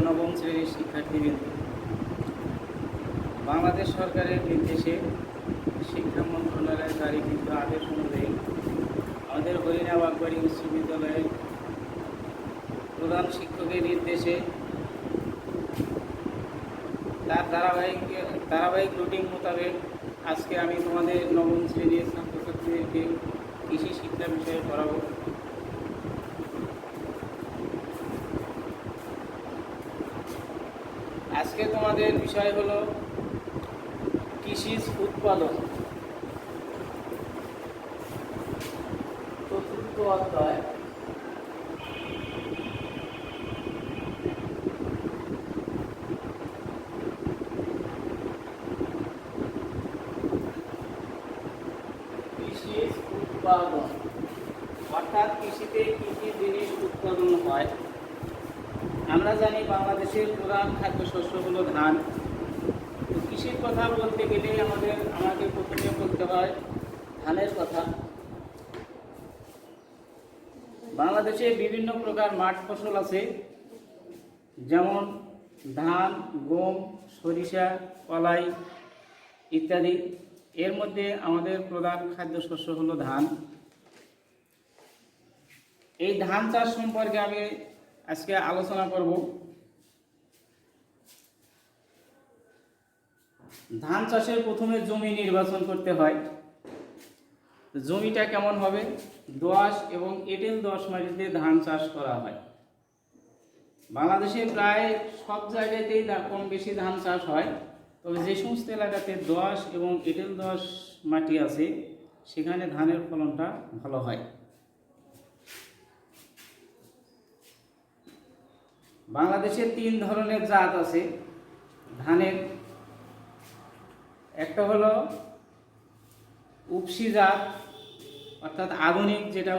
নবম শ্রেণীর শিক্ষার্থীবৃন্দ, বাংলাদেশ সরকারের নির্দেশে শিক্ষা মন্ত্রণালয়ের জারিকৃত আদেশ অনুযায়ী আমাদের হরিণা বাগবাড়ি উচ্চ বিদ্যালয়ের প্রধান শিক্ষকের নির্দেশে তার ধারাবাহিক রুটিন মোতাবেক আজকে আমি তোমাদের নবম শ্রেণীর ছাত্রছাত্রীদেরকে কৃষি শিক্ষা বিষয়ে পড়াবো। আজকে তোমাদের বিষয় হলো কৃষিজ উৎপাদন, চতুর্থ অধ্যায়। কৃষিজ উৎপাদন অর্থাৎ কৃষিতে কী কী জিনিস উৎপাদন হয়। আমরা জানি বাংলাদেশের প্রধান খাদ্যশস্য হলো ধান। তো কৃষির কথা বলতে গেলে আমাকে প্রথমে বলতে হয় ধানের কথা। বাংলাদেশে বিভিন্ন প্রকার মাঠ ফসল আছে, যেমন ধান, গম, সরিষা, কলাই ইত্যাদি। এর মধ্যে আমাদের প্রধান খাদ্যশস্য হলো ধান। এই ধান চাষ সম্পর্কে আমি আজকে আলোচনা করব। ধান চাষের প্রথমে জমি নির্বাচন করতে হয়। জমিটা কেমন হবে? দোআঁশ এবং এঁটেল দোআঁশ মাটিতে ধান চাষ করা হয়। বাংলাদেশে প্রায় সব জায়গাতেই কম বেশি ধান চাষ হয়, তবে যে সমস্ত এলাকাতে দোআঁশ এবং এঁটেল দোআঁশ মাটি আছে সেখানে ধানের ফলনটা ভালো হয়। বাংলাদেশে 3 ধরনের জাত আছে ধানের। একটা হলো উপসি জাত, অর্থাৎ আধুনিক, যেটা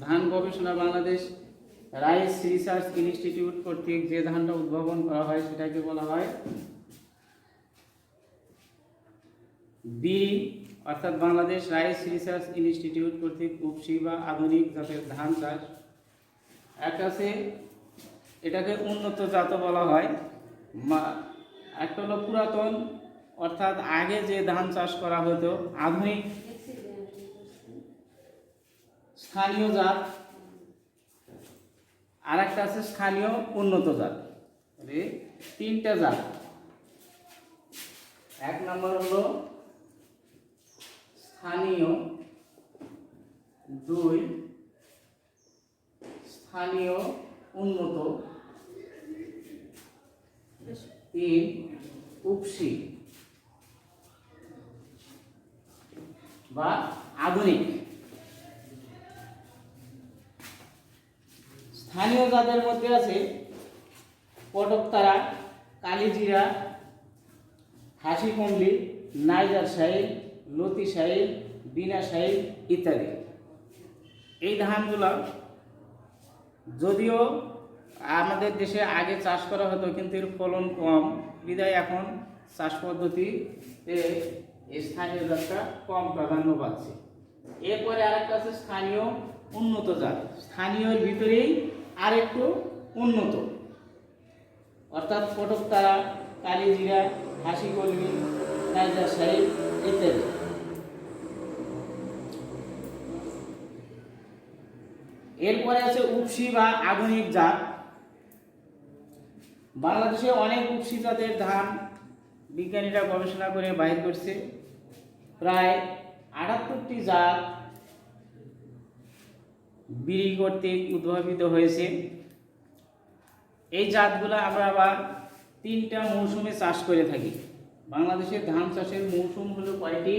ধান গবেষণা বাংলাদেশ রাইস রিসার্চ ইনস্টিটিউট কর্তৃক যে ধানটা উদ্ভাবন করা হয় সেটাকে বলা হয় বিরি, অর্থাৎ বাংলাদেশ রাইস রিসার্চ ইনস্টিটিউট কর্তৃক উপসি বা আধুনিক জাতের ধান চাষ। একটা আছে, এটাকে উন্নত জাত বলা হয়। একটা হলো পুরাতন, অর্থাৎ আগে যে ধান চাষ করা হতো, আধুনিক স্থানীয় জাত। আর একটা আছে স্থানীয় উন্নত জাত। 3টা জাত। 1 নম্বর হলো স্থানীয়, 2 স্থানীয় উন্নত, 3 উপসি বা আধুনিক। স্থানীয় জাতের মধ্যে আছে কটকতারা, কালিজিরা, হাসি কমলি, নাইজার শাহিল, লতি শাহিল, বিনা শাহিল ইত্যাদি। এই ধানগুলো যদিও আমাদের দেশে আগে চাষ করা হতো, কিন্তু এর ফলন কম বিধায় এখন চাষ পদ্ধতিতে স্থানীয় জাতটা কম প্রাধান্য পাচ্ছে। এরপরে আরেকটা আছে স্থানীয় উন্নত জাত। স্থানীয়র ভিতরেই আরেকটু উন্নত, অর্থাৎ কটকতারা, কালিজিরা, হাসি কলমি, নাইজার শাহিল ইত্যাদি। এরপরে আছে উপসি বা আধুনিক জাত। বাংলাদেশে অনেক উপসি জাতের ধান বিজ্ঞানীরা গবেষণা করে বাইর করছে। প্রায় 78টি জাত বিরি কর্তৃক উদ্ভাবিত হয়েছে। এই জাতগুলো আমরা আবার 3টা মৌসুমে চাষ করে থাকি। বাংলাদেশের ধান চাষের মৌসুম হলো কয়টি?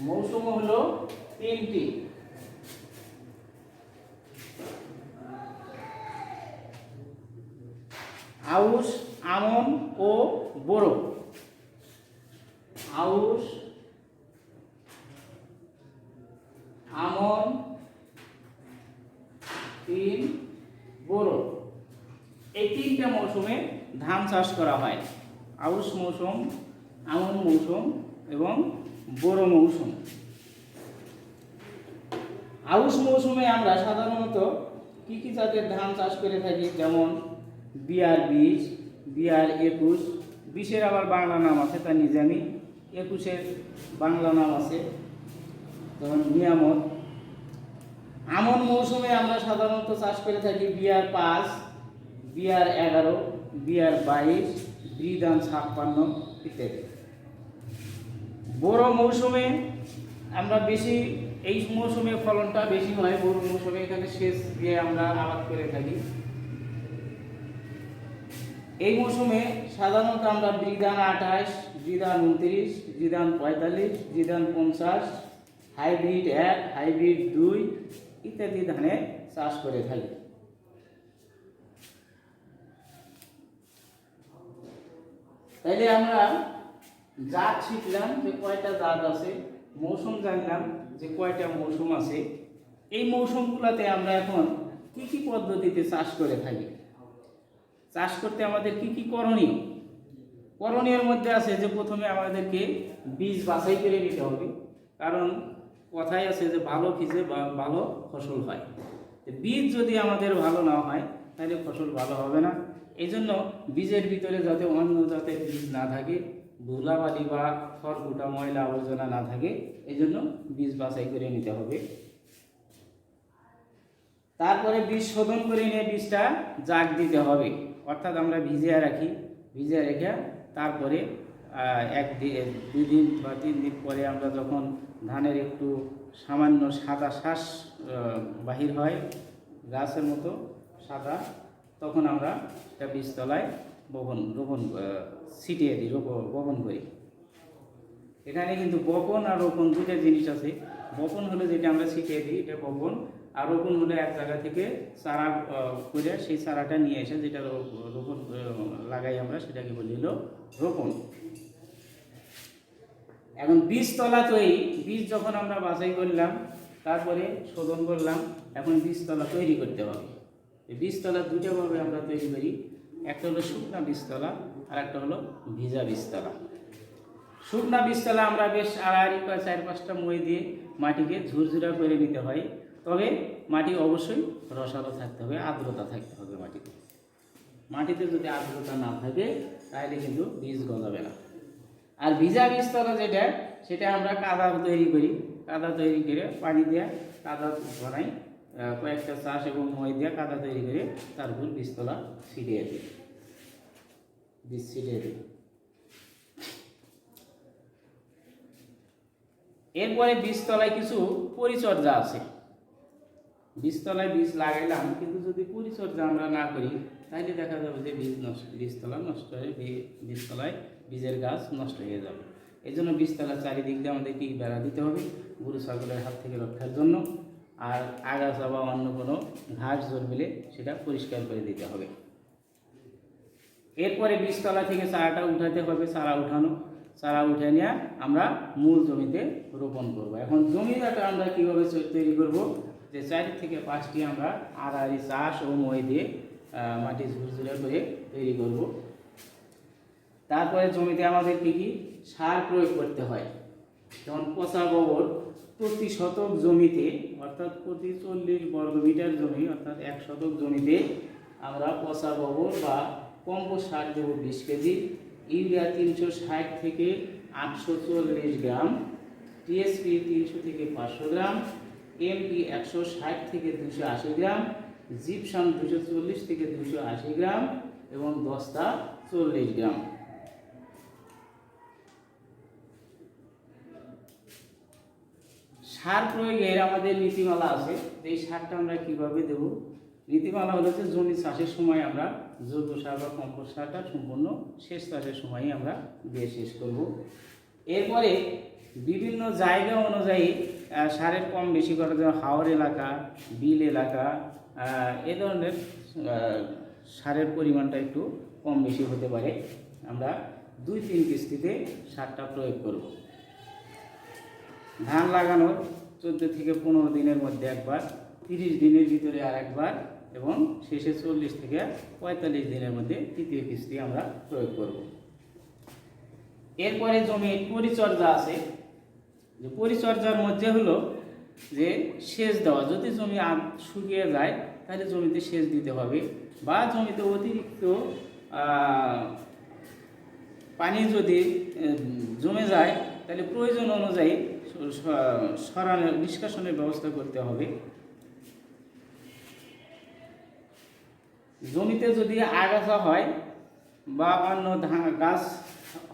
মৌসুম হলো 3টি। আউশ, আমন ও বোরো। আউশ, আমন, 3 বোরো। এই 3টা মৌসুমে ধান চাষ করা হয়। আউশ মৌসুম, আমন মৌসুম এবং বোরো মৌসুম। আউশ মৌসুমে আমরা সাধারণত কি কি জাতের ধান চাষ করে থাকি, যেমন BR20, BR21, 20-এর আবার বাংলা নাম আছে, তার নিজামি। 21-এর বাংলা নাম আছে যেমন নিয়ামত। আমন মৌসুমে আমরা সাধারণত চাষ করে থাকি BR5, BR11, BR22, বিধান 56 ইত্যাদি। বোরো মৌসুমে আমরা বেশি, এই মৌসুমে ফলনটা বেশি হয় বোরো মৌসুমে, এখানে সেচ দিয়ে আমরা আবাদ করে থাকি। এই মৌসুমে সাধারণত আমরা বিধান 28, বিধান 29, বিধান 45, বিধান 50, হাইব্রিড 1, হাইব্রিড 2 ইত্যাদি ধানে চাষ করে থাকি। তাইলে আমরা জাত শিখলাম যে কয়টা জাত আছে, মৌসুম জানলাম যে কয়টা মৌসুম আছে। এই মৌসুমগুলোতে আমরা এখন কি কি পদ্ধতিতে চাষ করে থাকি, চাষ করতে আমাদের কি কি করণীয়। করণীয়ের মধ্যে আছে যে প্রথমে আমাদেরকে বীজ বাছাই করে নিতে হবে, কারণ কথাই আছে যে ভালো বীজে ভালো ফসল হয়। বীজ যদি আমাদের ভালো না হয় তাহলে ফসল ভালো হবে না। এই জন্য বীজের ভিতরে যাতে অন্য জাতের বীজ না থাকে, ধুলাবালি বা খড়কুটা ময়লা আবর্জনা না থাকে, এই জন্য বীজ বাছাই করে নিতে হবে। তারপরে বীজ শোধন করে নিয়ে বীজটা জাগ দিতে হবে, অর্থাৎ আমরা ভিজিয়ে রাখি, ভিজিয়ে রেখে তারপরে 2 দিন বা 3 দিন পরে আমরা যখন ধানের একটু সামান্য সাদা শ্বাস বাহির হয় গাছের মতো সাদা, তখন আমরা এটা বীজতলায় রোপণ ছিটিয়ে দিই, বপন করি। এখানে কিন্তু বপন আর রোপণ দুটো জিনিস আছে। বপন হলে যেটা আমরা ছিটিয়ে দিই এটা বপন, আর রোপণ হলে এক জায়গা থেকে চারা করে সেই চারাটা নিয়ে এসে যেটা রোপণ লাগাই আমরা, সেটাকে বলি হলো রোপণ। এখন বীজতলা তৈরি, বীজ যখন আমরা বাছাই করলাম তারপরে শোধন করলাম, এখন বীজতলা তৈরি করতে হবে। এই বীজতলা দুটোভাবে আমরা তৈরি করি, একটা হলো শুকনা বীজতলা আর একটা হলো ভিজা বীজতলা। শুকনা বীজতলা আমরা বেশ আড়াআড়ি 4-5টা মই দিয়ে মাটিকে ঝুরঝুরা করে নিতে হয়, তবে মাটি অবশ্যই রসালো থাকতে হবে, আর্দ্রতা থাকতে হবে মাটিতে। মাটিতে যদি আর্দ্রতা না থাকে তাহলে কিন্তু বীজ গজাবে না। আর ভিজা বীজতলা যেটা, সেটা আমরা কাদা তৈরি করি, কাদা তৈরি করে পানি দিয়ে কাদা বানাই, কয়েকটা চাষ এবং মই দিয়ে কাদা তৈরি করে তারপর বীজতলা ছিটিয়ে দিই, বীজ ছিটিয়ে দিই। এরপরে বীজতলায় কিছু পরিচর্যা আছে। বীজতলায় বীজ লাগাইলাম, কিন্তু যদি পরিচর্যা আমরা না করি তাহলে দেখা যাবে যে বীজতলা নষ্ট হয়ে বীজতলায় বীজের গাছ নষ্ট হয়ে যাবে। এই জন্য বীজতলার চারিদিক দিয়ে আমাদের কি বেড়া দিতে হবে, গরু ছাগলের হাত থেকে রক্ষার জন্য। আর আগাছা বা অন্য কোনো ঘাস জন্মিলে সেটা পরিষ্কার করে দিতে হবে। এরপরে বীজতলা থেকে চারাটা উঠাতে হবে, চারা উঠে নিয়ে আমরা মূল জমিতে রোপণ করব। এখন জমিটা আমরা কীভাবে তৈরি করব, যে 4 থেকে 5টি আমরা আড়াআড়ি চাষ ও মই দিয়ে মাটি ঝুরঝুরে করে তৈরি করব। তারপরে জমিতে আমাদের কি কি সার প্রয়োগ করতে হয়, যেমন পচা গোবর প্রতি শতক জমিতে, অর্থাৎ প্রতি 40 বর্গমিটার জমি অর্থাৎ 1 শতক জমিতে আমরা পচা গোবর বা কম্পোস্ট সার দেব 20 কেজি, ইউরিয়া 360 থেকে 840 গ্রাম, টিএসপি 300 থেকে 500 গ্রাম, এমপি 160 থেকে 280 গ্রাম, জিপসাম 240 থেকে 280 গ্রাম এবং দস্তা 40 গ্রাম। সার প্রয়োগের আমাদের নীতিমালা আছে, এই সারটা আমরা কিভাবে দেব। নীতিমালা হলো যে জমি চাষের সময় আমরা জৈব সার বা কম্পোস্ট সারটা সম্পূর্ণ শেষ চাষের সময়ই আমরা দিয়ে শেষ করব। এরপরে বিভিন্ন জায়গা অনুযায়ী সারের কম বেশি করা যায়, হাওর এলাকা, বিল এলাকা, এ ধরনের সারের পরিমাণটা একটু কম বেশি হতে পারে। আমরা 2-3 কিস্তিতে সারটা প্রয়োগ করব। ধান লাগানোর 14 থেকে 15 দিনের মধ্যে একবার, 30 দিনের ভিতরে আর একবার এবং শেষে 40 থেকে 45 দিনের মধ্যে তৃতীয় কিস্তি আমরা প্রয়োগ করব। এরপরে জমির পরিচর্যা আছে, যে পরিচর্যার মধ্যে হলো যে সেচ দেওয়া, যদি জমি শুকিয়ে যায় তাহলে জমিতে সেচ দিতে হবে, বা জমিতে অতিরিক্ত পানি যদি জমে যায় তাহলে প্রয়োজন অনুযায়ী নিষ্কাশনের ব্যবস্থা করতে হবে। জমিতে যদি আগাছা হয় বা অন্য গাছ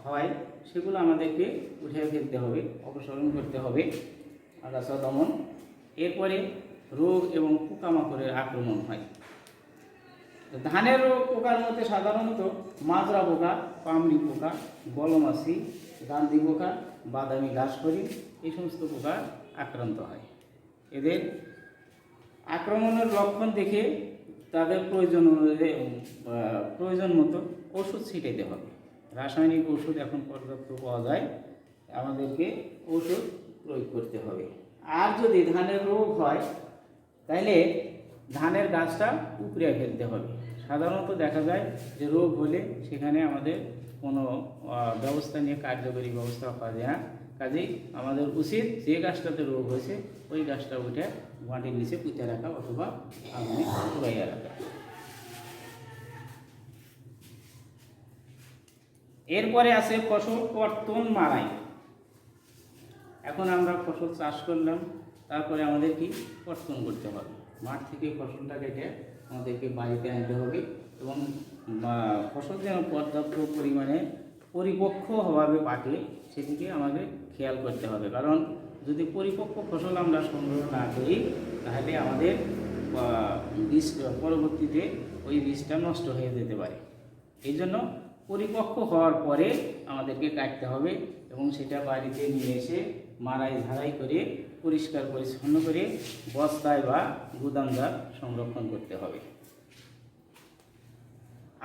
হয় সেগুলো আমাদেরকে উঠে ফেলতে হবে, অপসারণ করতে হবে, আগাছা দমন। এরপরে রোগ এবং পোকামাকড়ের আক্রমণ হয়। ধানের রোগ পোকার মধ্যে সাধারণত মাজরা পোকা, পামড়ি পোকা, গলমাছি, গান্ধী পোকা, বাদামি ঘাসফড়িং, এই সমস্ত পোকা আক্রান্ত হয়। এদের আক্রমণের লক্ষণ দেখে তাদের প্রয়োজন মতো ওষুধ ছিটাইতে হবে। রাসায়নিক ওষুধ এখন পর্যাপ্ত পাওয়া যায়, আমাদেরকে ওষুধ প্রয়োগ করতে হবে। আর যদি ধানের রোগ হয় তাহলে ধানের গাছটা উপড়ে ফেলতে হবে। সাধারণত দেখা যায় যে রোগ হলে সেখানে আমাদের কোনো ব্যবস্থা নিয়ে কার্যকরী ব্যবস্থা পাওয়া যায় না। কাজেই আমাদের উচিত যে গাছটাতে রোগ হয়েছে ওই গাছটা উঠে মাটির নিচে পুঁতে রাখা অথবা আগুনে পুড়াইয়া রাখা। এরপরে আছে ফসল কর্তন মাড়াই। এখন আমরা ফসল চাষ করলাম, তারপরে আমাদের কি কর্তন করতে হবে। মাঠ থেকে ফসলটা কেটে আমাদেরকে বাড়িতে আনতে হবে এবং ফসল যেন পর্যাপ্ত পরিমাণে পরিপক্কভাবে পাকে সেদিকে আমাদের খেয়াল করতে হবে। কারণ যদি পরিপক্ক ফসল আমরা সংগ্রহ না করি তাহলে আমাদের বীজ পরবর্তীতে ওই বীজটা নষ্ট হয়ে যেতে পারে। এই জন্য পরিপক্ক হওয়ার পরে আমাদেরকে কাটতে হবে এবং সেটা বাড়িতে নিয়ে এসে মাড়াই ঝাড়াই করে পরিষ্কার পরিচ্ছন্ন করে বস্তায় বা গুদামজাত সংরক্ষণ করতে হবে।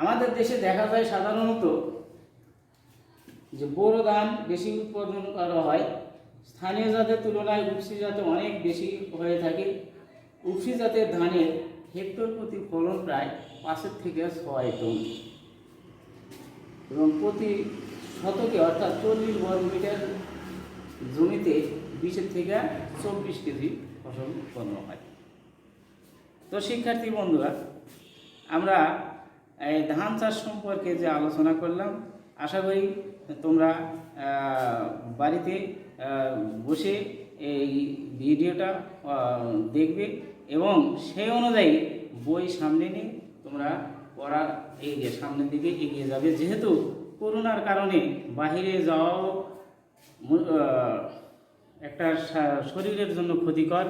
আমাদের দেশে দেখা যায় সাধারণত যে বোরো ধান বেশি উৎপাদন করা হয়, স্থানীয় জাতের তুলনায় উপসি জাতে অনেক বেশি হয়ে থাকে। উপসি জাতের ধানের হেক্টর প্রতি ফলন প্রায় 5 থেকে 6 টন এবং প্রতি শতকে অর্থাৎ 40 বর্গমিটার জমিতে 20 থেকে 24 কেজি ফসল উৎপন্ন হয়। তো শিক্ষার্থী বন্ধুরা, আমরা এই ধান চাষ সম্পর্কে যে আলোচনা করলাম, আশা করি তোমরা বাড়িতে বসে এই ভিডিওটা দেখবে এবং সেই অনুযায়ী বই সামনে নিয়ে তোমরা পড়ার সামনের দিকে এগিয়ে যাবে। যেহেতু করোনার কারণে বাহিরে যাওয়াও একটা শরীরের জন্য ক্ষতিকর,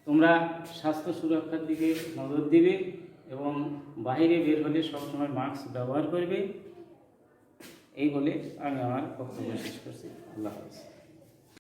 তোমরা স্বাস্থ্য সুরক্ষার দিকে নজর দিবে এবং বাইরে বের হলে সবসময় মাস্ক ব্যবহার করবে। এই বলে আমি আমার বক্তব্য শেষ করছি। আল্লাহ হাফেজ।